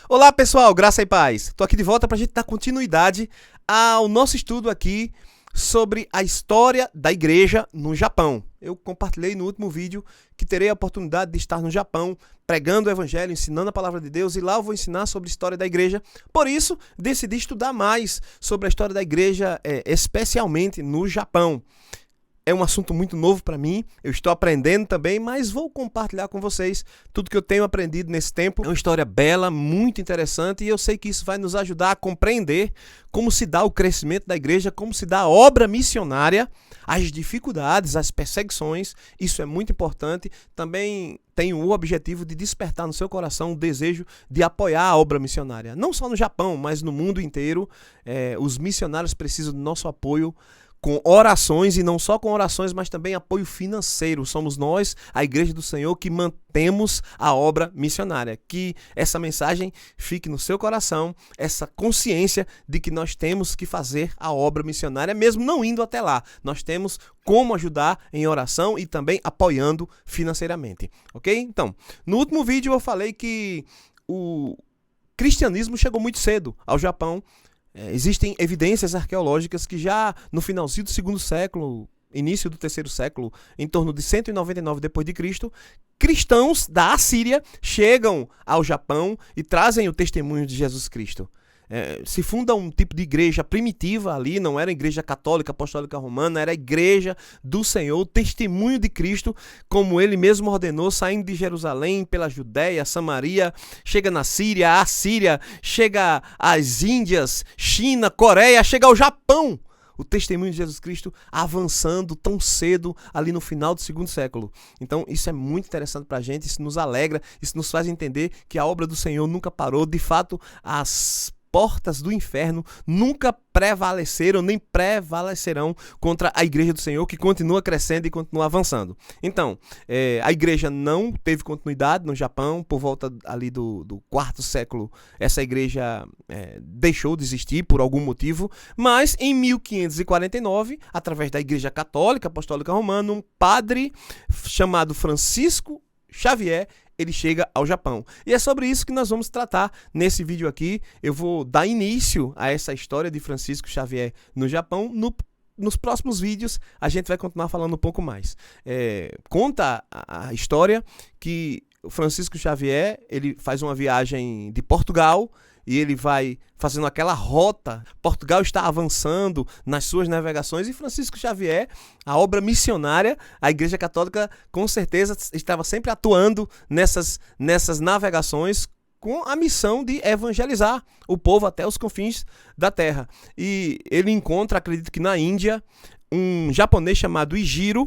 Olá pessoal, graça e paz. Estou aqui de volta para a gente dar continuidade ao nosso estudo aqui sobre a história da igreja no Japão. Eu compartilhei no último vídeo que terei a oportunidade de estar no Japão pregando o evangelho, ensinando a palavra de Deus, e lá eu vou ensinar sobre a história da igreja. Por isso, decidi estudar mais sobre a história da igreja, especialmente no Japão. É um assunto muito novo para mim, eu estou aprendendo também, mas vou compartilhar com vocês tudo que eu tenho aprendido nesse tempo. É uma história bela, muito interessante, e eu sei que isso vai nos ajudar a compreender como se dá o crescimento da igreja, como se dá a obra missionária, as dificuldades, as perseguições. Isso é muito importante. Também tenho o objetivo de despertar no seu coração o desejo de apoiar a obra missionária. Não só no Japão, mas no mundo inteiro. Os missionários precisam do nosso apoio, com orações, e não só com orações, mas também apoio financeiro. Somos nós, a Igreja do Senhor, que mantemos a obra missionária. Que essa mensagem fique no seu coração, essa consciência de que nós temos que fazer a obra missionária, mesmo não indo até lá. Nós temos como ajudar em oração e também apoiando financeiramente, ok? Então, no último vídeo eu falei que o cristianismo chegou muito cedo ao Japão. Existem evidências arqueológicas que já no finalzinho do segundo século, início do terceiro século, em torno de 199 depois de Cristo, cristãos da Assíria chegam ao Japão e trazem o testemunho de Jesus Cristo. Se funda um tipo de igreja primitiva ali, não era igreja católica, apostólica romana, era a igreja do Senhor, o testemunho de Cristo, como ele mesmo ordenou, saindo de Jerusalém, pela Judéia, Samaria, chega na Síria, a Síria, chega às Índias, China, Coreia, chega ao Japão. O testemunho de Jesus Cristo avançando tão cedo ali no final do segundo século. Então isso é muito interessante para a gente, isso nos alegra, isso nos faz entender que a obra do Senhor nunca parou. De fato, as portas do inferno nunca prevaleceram nem prevalecerão contra a igreja do Senhor, que continua crescendo e continua avançando. Então, a igreja não teve continuidade no Japão. Por volta ali do quarto século, essa igreja deixou de existir por algum motivo, mas em 1549, através da igreja católica apostólica romana, um padre chamado Francisco Xavier, ele chega ao Japão. E é sobre isso que nós vamos tratar nesse vídeo aqui. Eu vou dar início a essa história de Francisco Xavier no Japão. Nos próximos vídeos a gente vai continuar falando um pouco mais. Conta a história que o Francisco Xavier, ele faz uma viagem de Portugal e ele vai fazendo aquela rota. Portugal está avançando nas suas navegações e Francisco Xavier, a obra missionária, a Igreja Católica com certeza estava sempre atuando nessas navegações com a missão de evangelizar o povo até os confins da terra. E ele encontra, acredito que na Índia, um japonês chamado Ijiro.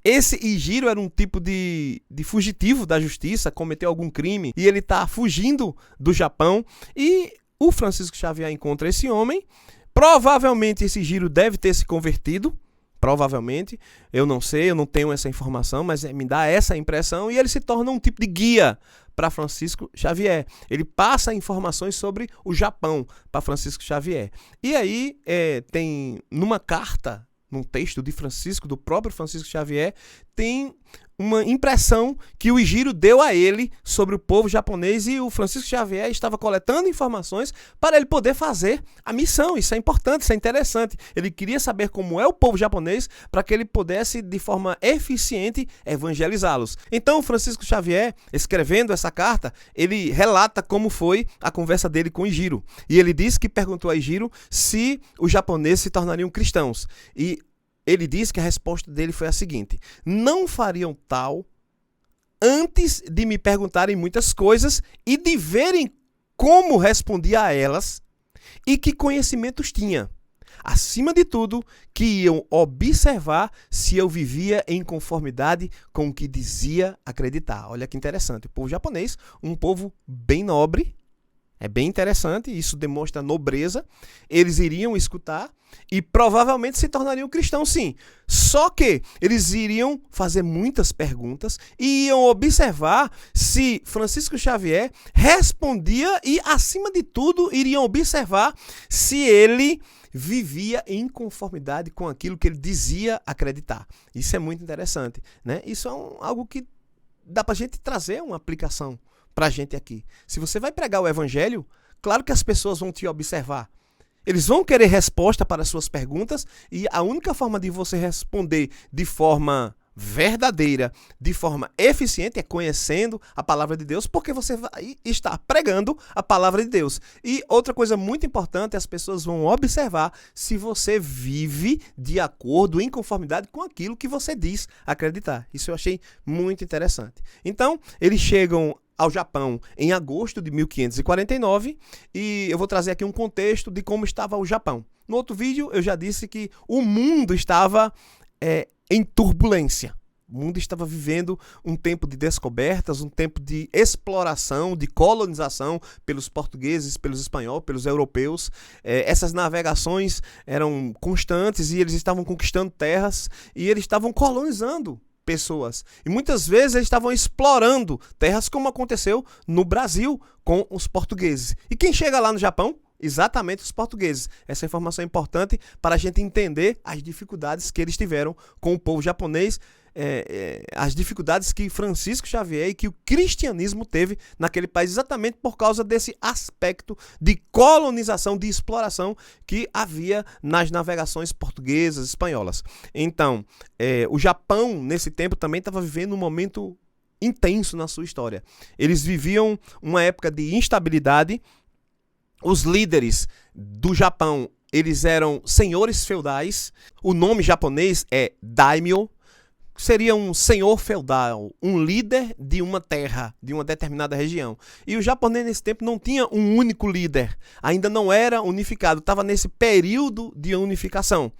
Esse Ijiro era um tipo de fugitivo da justiça, cometeu algum crime e ele está fugindo do Japão. E o Francisco Xavier encontra esse homem. Provavelmente esse Ijiro deve ter se convertido. Provavelmente, eu não sei, eu não tenho essa informação, mas me dá essa impressão. E ele se torna um tipo de guia para Francisco Xavier. Ele passa informações sobre o Japão para Francisco Xavier. E aí tem numa carta, num texto de Francisco, do próprio Francisco Xavier, tem uma impressão que o Ijiro deu a ele sobre o povo japonês, e o Francisco Xavier estava coletando informações para ele poder fazer a missão. Isso é importante, isso é interessante. Ele queria saber como é o povo japonês para que ele pudesse, de forma eficiente, evangelizá-los. Então, o Francisco Xavier, escrevendo essa carta, ele relata como foi a conversa dele com o Ijiro. E ele diz que perguntou a Ijiro se os japoneses se tornariam cristãos. E ele diz que a resposta dele foi a seguinte: não fariam tal antes de me perguntarem muitas coisas e de verem como respondia a elas e que conhecimentos tinha. Acima de tudo, que iam observar se eu vivia em conformidade com o que dizia acreditar. Olha que interessante. O povo japonês, um povo bem nobre. É bem interessante, isso demonstra nobreza. Eles iriam escutar e provavelmente se tornariam cristãos, sim. Só que eles iriam fazer muitas perguntas e iam observar se Francisco Xavier respondia e, acima de tudo, iriam observar se ele vivia em conformidade com aquilo que ele dizia acreditar. Isso é muito interessante, né? Isso é algo que dá para a gente trazer uma aplicação pra gente aqui. Se você vai pregar o evangelho, claro que as pessoas vão te observar. Eles vão querer resposta para as suas perguntas e a única forma de você responder de forma verdadeira, de forma eficiente, é conhecendo a palavra de Deus, porque você vai estar pregando a palavra de Deus. E outra coisa muito importante, as pessoas vão observar se você vive de acordo, em conformidade com aquilo que você diz acreditar. Isso eu achei muito interessante. Então, eles chegam ao Japão em agosto de 1549 e eu vou trazer aqui um contexto de como estava o Japão. No outro vídeo eu já disse que o mundo estava em turbulência. O mundo estava vivendo um tempo de descobertas, um tempo de exploração, de colonização pelos portugueses, pelos espanhóis, pelos europeus. Essas navegações eram constantes e eles estavam conquistando terras e eles estavam colonizando pessoas. E muitas vezes eles estavam explorando terras, como aconteceu no Brasil com os portugueses. E quem chega lá no Japão? Exatamente os portugueses. Essa informação é importante para a gente entender as dificuldades que eles tiveram com o povo japonês, as dificuldades que Francisco Xavier e que o cristianismo teve naquele país, exatamente por causa desse aspecto de colonização, de exploração que havia nas navegações portuguesas, espanholas. Então, o Japão, nesse tempo, também estava vivendo um momento intenso na sua história. Eles viviam uma época de instabilidade. Os líderes do Japão, eles eram senhores feudais. O nome japonês é daimyo. Seria um senhor feudal, um líder de uma terra, de uma determinada região. E o japonês nesse tempo não tinha um único líder. Ainda não era unificado. Estava nesse período de unificação.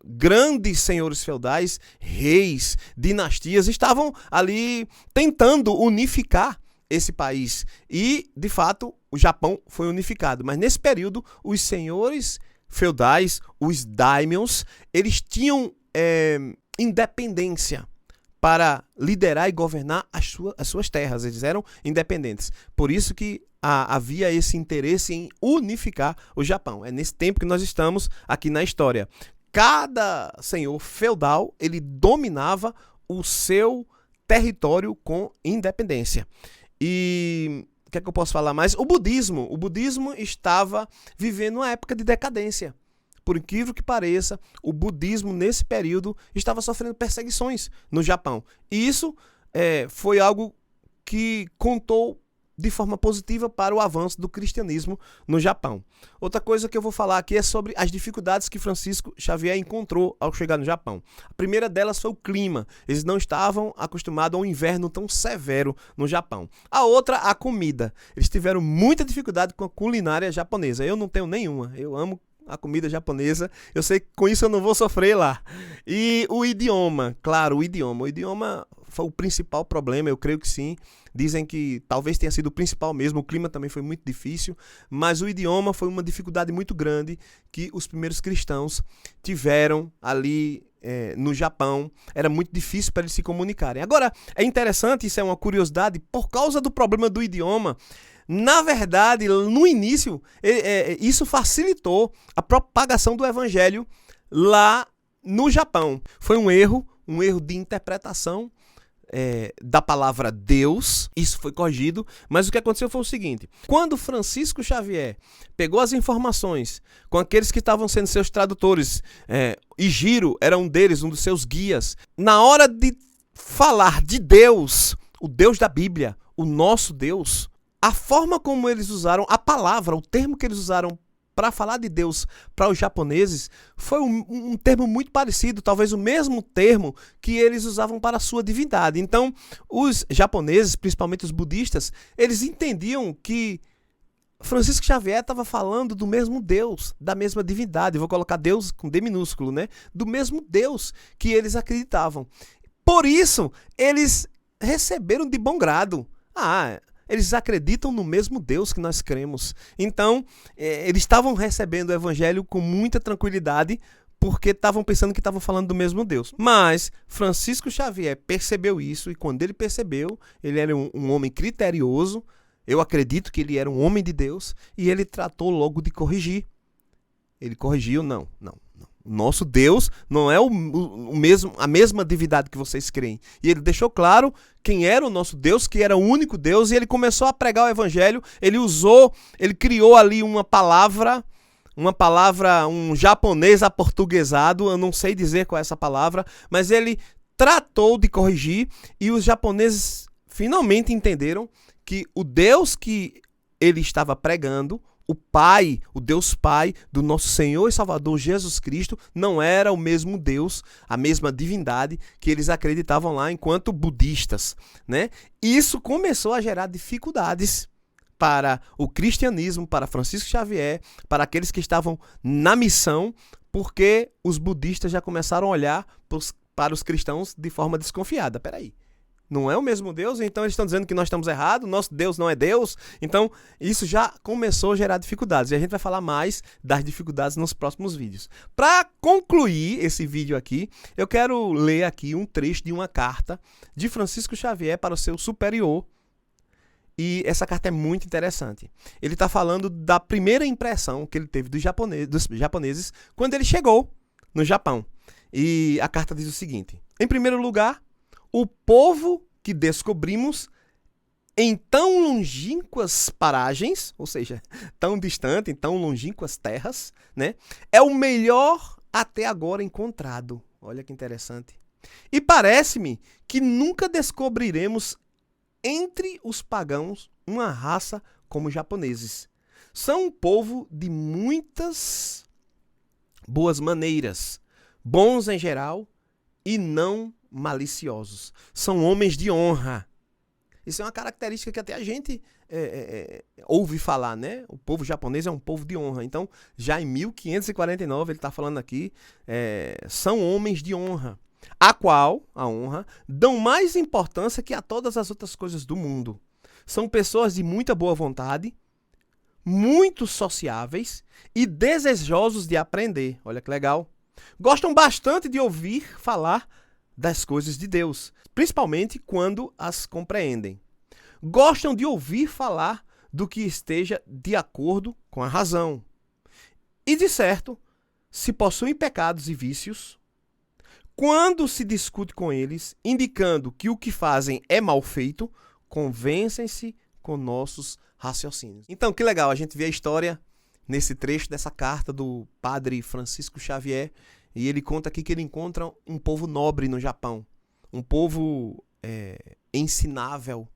Grandes senhores feudais, reis, dinastias, estavam ali tentando unificar esse país. E, de fato, o Japão foi unificado. Mas nesse período, os senhores feudais, os daimyos, eles tinham independência para liderar e governar as suas terras. Eles eram independentes. Por isso que havia esse interesse em unificar o Japão. É nesse tempo que nós estamos aqui na história. Cada senhor feudal, ele dominava o seu território com independência. E o que é que eu posso falar mais? O budismo estava vivendo uma época de decadência. Por incrível que pareça, o budismo nesse período estava sofrendo perseguições no Japão. E isso foi algo que contou de forma positiva para o avanço do cristianismo no Japão. Outra coisa que eu vou falar aqui é sobre as dificuldades que Francisco Xavier encontrou ao chegar no Japão. A primeira delas foi o clima. Eles não estavam acostumados a um inverno tão severo no Japão. A outra, a comida. Eles tiveram muita dificuldade com a culinária japonesa. Eu não tenho nenhuma. Eu amo a comida japonesa. Eu sei que com isso eu não vou sofrer lá. E o idioma. Claro, o idioma. O idioma foi o principal problema, eu creio que sim. Dizem que talvez tenha sido o principal mesmo, o clima também foi muito difícil, mas o idioma foi uma dificuldade muito grande que os primeiros cristãos tiveram ali no Japão. Era muito difícil para eles se comunicarem. Agora, é interessante, isso é uma curiosidade, por causa do problema do idioma, na verdade, no início, isso facilitou a propagação do evangelho lá no Japão. Foi um erro de interpretação da palavra Deus. Isso foi corrigido, mas o que aconteceu foi o seguinte: quando Francisco Xavier pegou as informações com aqueles que estavam sendo seus tradutores, Higiro era um deles, um dos seus guias, na hora de falar de Deus, o Deus da Bíblia, o nosso Deus, a forma como eles usaram a palavra, o termo que eles usaram para falar de Deus para os japoneses foi um termo muito parecido, talvez o mesmo termo que eles usavam para a sua divindade. Então, os japoneses, principalmente os budistas, eles entendiam que Francisco Xavier estava falando do mesmo Deus, da mesma divindade. Eu vou colocar Deus com D minúsculo, né? Do mesmo Deus que eles acreditavam. Por isso, eles receberam de bom grado. Eles acreditam no mesmo Deus que nós cremos. Então, eles estavam recebendo o evangelho com muita tranquilidade, porque estavam pensando que estavam falando do mesmo Deus. Mas Francisco Xavier percebeu isso, e quando ele percebeu, ele era um homem criterioso, eu acredito que ele era um homem de Deus, e ele tratou logo de corrigir. Ele corrigiu, não. Nosso Deus não é o mesmo, a mesma divindade que vocês creem. E ele deixou claro quem era o nosso Deus, que era o único Deus, e ele começou a pregar o evangelho. Ele criou ali uma palavra, um japonês aportuguesado, eu não sei dizer qual é essa palavra, mas ele tratou de corrigir, e os japoneses finalmente entenderam que o Deus que ele estava pregando, o Pai, o Deus Pai do nosso Senhor e Salvador Jesus Cristo, não era o mesmo Deus, a mesma divindade que eles acreditavam lá enquanto budistas, né? Isso começou a gerar dificuldades para o cristianismo, para Francisco Xavier, para aqueles que estavam na missão, porque os budistas já começaram a olhar para os cristãos de forma desconfiada. Peraí, não é o mesmo Deus? Então eles estão dizendo que nós estamos errados, nosso Deus não é Deus. Então isso já começou a gerar dificuldades. E a gente vai falar mais das dificuldades nos próximos vídeos. Para concluir esse vídeo aqui, eu quero ler aqui um trecho de uma carta de Francisco Xavier para o seu superior. E essa carta é muito interessante. Ele está falando da primeira impressão que ele teve dos japoneses quando ele chegou no Japão. E a carta diz o seguinte: em primeiro lugar, o povo que descobrimos em tão longínquas paragens, ou seja, tão distante, em tão longínquas terras, né, é o melhor até agora encontrado. Olha que interessante. E parece-me que nunca descobriremos entre os pagãos uma raça como os japoneses. São um povo de muitas boas maneiras, bons em geral e não maliciosos. São homens de honra. Isso é uma característica que até a gente ouve falar, né? O povo japonês é um povo de honra. Então, já em 1549, ele está falando aqui, são homens de honra, a qual, a honra, dão mais importância que a todas as outras coisas do mundo. São pessoas de muita boa vontade, muito sociáveis e desejosos de aprender. Olha que legal. Gostam bastante de ouvir falar das coisas de Deus, principalmente quando as compreendem. Gostam de ouvir falar do que esteja de acordo com a razão. E, de certo, se possuem pecados e vícios, quando se discute com eles, indicando que o que fazem é mal feito, convencem-se com nossos raciocínios. Então, que legal, a gente vê a história nesse trecho dessa carta do padre Francisco Xavier, e ele conta aqui que ele encontra um povo nobre no Japão, um povo ensinável,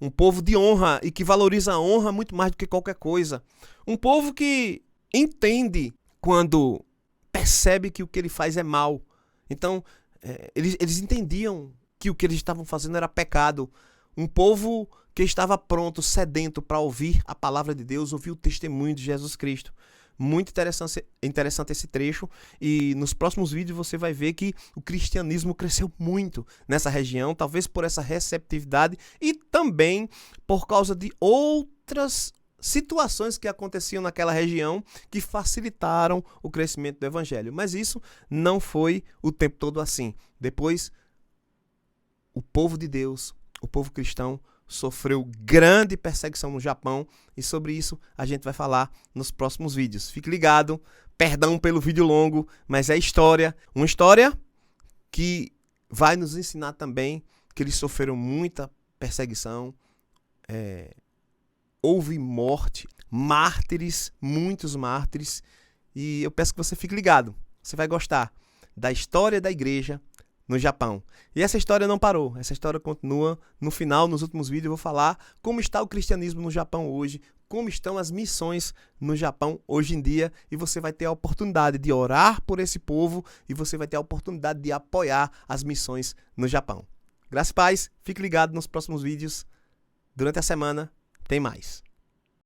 um povo de honra e que valoriza a honra muito mais do que qualquer coisa. Um povo que entende quando percebe que o que ele faz é mal. Então, eles entendiam que o que eles estavam fazendo era pecado. Um povo que estava pronto, sedento para ouvir a palavra de Deus, ouvir o testemunho de Jesus Cristo. Muito interessante esse trecho, e nos próximos vídeos você vai ver que o cristianismo cresceu muito nessa região, talvez por essa receptividade e também por causa de outras situações que aconteciam naquela região que facilitaram o crescimento do evangelho. Mas isso não foi o tempo todo assim. Depois, o povo de Deus, o povo cristão, sofreu grande perseguição no Japão, e sobre isso a gente vai falar nos próximos vídeos. Fique ligado, perdão pelo vídeo longo, mas é história, uma história que vai nos ensinar também que eles sofreram muita perseguição, houve morte, mártires, muitos mártires, e eu peço que você fique ligado, você vai gostar da história da igreja no Japão. E essa história não parou, essa história continua. No final, nos últimos vídeos, eu vou falar como está o cristianismo no Japão hoje, como estão as missões no Japão hoje em dia, e você vai ter a oportunidade de orar por esse povo, e você vai ter a oportunidade de apoiar as missões no Japão. Graça e paz, fique ligado nos próximos vídeos. Durante a semana, tem mais.